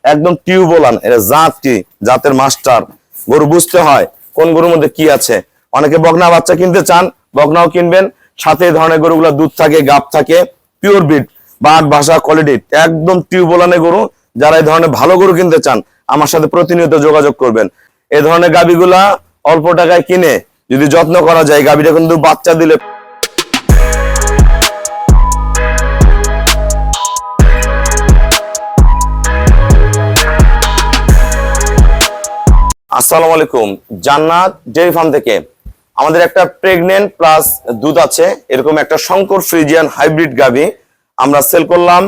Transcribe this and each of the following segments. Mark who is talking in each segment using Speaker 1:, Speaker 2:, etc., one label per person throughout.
Speaker 1: একদম টিউবওয়ালান। এটা জাত কি জাতের মাস্টার গরু, বুঝতে হয় কোন গরুর মধ্যে কি আছে। অনেকে বকনা বাচ্চা কিনতে চান, বকনাও কিনবেন, সাথে এই ধরনের গরুগুলো দুধ থাকে, গাব থাকে, পিওর ব্রিড, বাট ভাষা কোয়ালিটি, একদম টিউবওয়ালানের গরু। যারা এই ধরনের ভালো গরু কিনতে চান আমার সাথে প্রতিনিয়ত যোগাযোগ করবেন। এই ধরনের গাবিগুলা অল্প টাকায় কিনে যদি যত্ন করা যায়, গাবিটা কিন্তু বাচ্চা দিলে। আসসালামু আলাইকুম, জান্নাত ডেইরি ফার্ম থেকে আমাদের একটা প্রেগনেন্ট প্লাস দুধ আছে এরকম একটা শঙ্কর ফ্রিজিয়ান হাইব্রিড গাভী আমরা সেল করলাম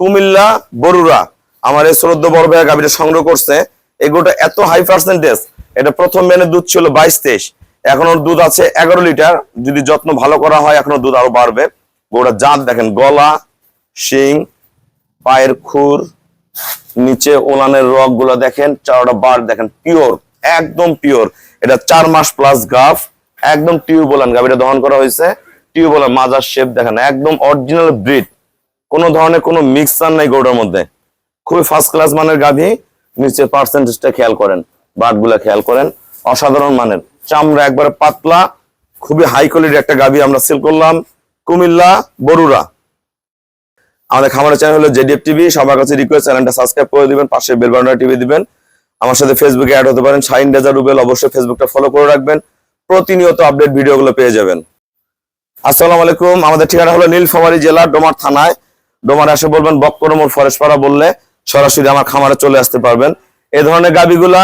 Speaker 1: কুমিল্লা বরুড়া। আমার এই শ্রদ্ধ বড় ভাই গাভীটা সংগ্রহ করছে। এগুলোটা এত হাই পার্সেন্টেজ, এটা প্রথম মেনে দুধ ছিল 22-23, এখন ওর দুধ আছে 11 লিটার। যদি যত্ন ভালো করা হয় এখনো দুধ আরো বাড়বে। গরুটা জাত দেখেন, গলা, শিং, পায়ের খুর, নিচে ওলানের রক গুলা দেখেন, চারটা বার দেখেন, পিওর, একদম পিওর। এটা 4 মাস প্লাস গাভ, একদম টিউবওয়ালান গাভীটা দহন করা হয়েছে। টিউবওয়ালান মাজার শেপ দেখেন, একদম অরিজিনাল ব্রিড, কোনো ধরনের কোনো মিক্সার নাই গরুটার মধ্যে। খুবই ফার্স্ট ক্লাস মানের গাভী। নিচে পার্সেন্টেজটা খেয়াল করেন, বাট গুলা খেয়াল করেন, অসাধারণ মানের। চামড়া একবারে পাতলা, খুবই হাই কোয়ালিটির একটা গাভী আমরা সেল করলাম কুমিল্লা বরুড়া। আমাদের খামারের চ্যানেল হলো জেডিএফ টিভি। সবার কাছে রিকোয়েস্ট, চ্যানেলটা সাবস্ক্রাইব করে দিবেন, পাশে বেল বাটনটা টিপে দিবেন। আমার সাথে ফেসবুকে অ্যাড হতে পারেন, শাহিন রেজা রুবেল। অবশ্যই ফেসবুকটা ফলো করে রাখবেন, প্রতিনিয়ত আপডেট ভিডিওগুলো পেয়ে যাবেন। আসসালামু আলাইকুম, আমাদের ঠিকানা হলো নীলফামারী জেলা ডোমার থানায়। ডোমারে এসে বলবেন বক্করমোর ফরেশপাড়া বললে সরাসরি আমার খামারে চলে আসতে পারবেন। এই ধরনের গাভীগুলা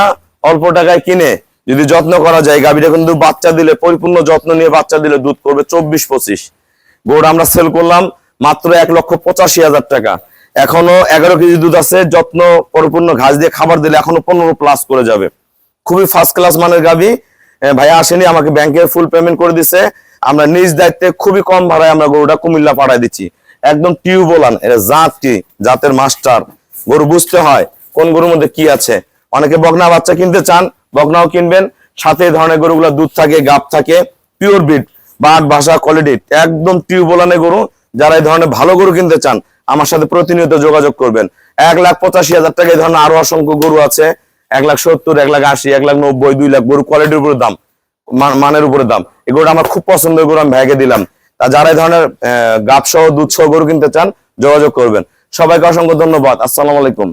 Speaker 1: অল্প টাকায় কিনে যদি যত্ন করা যায়, গাভীটা কিন্তু বাচ্চা দিলে, পরিপূর্ণ যত্ন নিয়ে বাচ্চা দিলে দুধ করবে 24-25। গরুটা আমরা সেল করলাম মাত্র 1,85,000 টাকা। এখনো 11 কেজি দুধ আছে, যত্ন পরিপূর্ণ ঘাস দিয়ে খাবার দিলে এখনো 15 প্লাস করে যাবে। খুবই ফার্স্ট ক্লাস মানের গাভী। ভাইয়া আসেনি, আমাকে ব্যাংকের ফুল পেমেন্ট করে দিছে। আমরা নিজ দায়িত্বে খুবই কম ভাড়ায় আমরা গরুটা কুমিল্লা পাঠায় দিচ্ছি। একদম টিউবওয়ালান, এটা জাত কি জাতের মাস্টার গরু, বুঝতে হয় কোন গরুর মধ্যে কি আছে। অনেকে বকনা বাচ্চা কিনতে চান, বকনাও কিনবেন, সাথে এই ধরনের গরুগুলো দুধ থাকে, গাব থাকে, পিওর ব্রিড, বাট ভাষা কোয়ালিটি, একদম টিউবওয়ালানের গরু। যারা এই ধরনের ভালো গরু কিনতে চান আমার সাথে প্রতিনিয়ত যোগাযোগ করবেন। 1,85,000 টাকা এই ধরনের আরো অসংখ্য গরু আছে। 1,70,000, 1,80,000, 1,90,000, 2 লাখ গরু কোয়ালিটির উপরে দাম, মানের উপরে দাম। এগুলো আমার খুব পছন্দের গরু, আমি ভাইকে দিলাম। তা যারা এই ধরনের গাব সহ দুধ সহ গরু কিনতে চান যোগাযোগ করবেন। সবাইকে অসংখ্য ধন্যবাদ। আসসালামু আলাইকুম।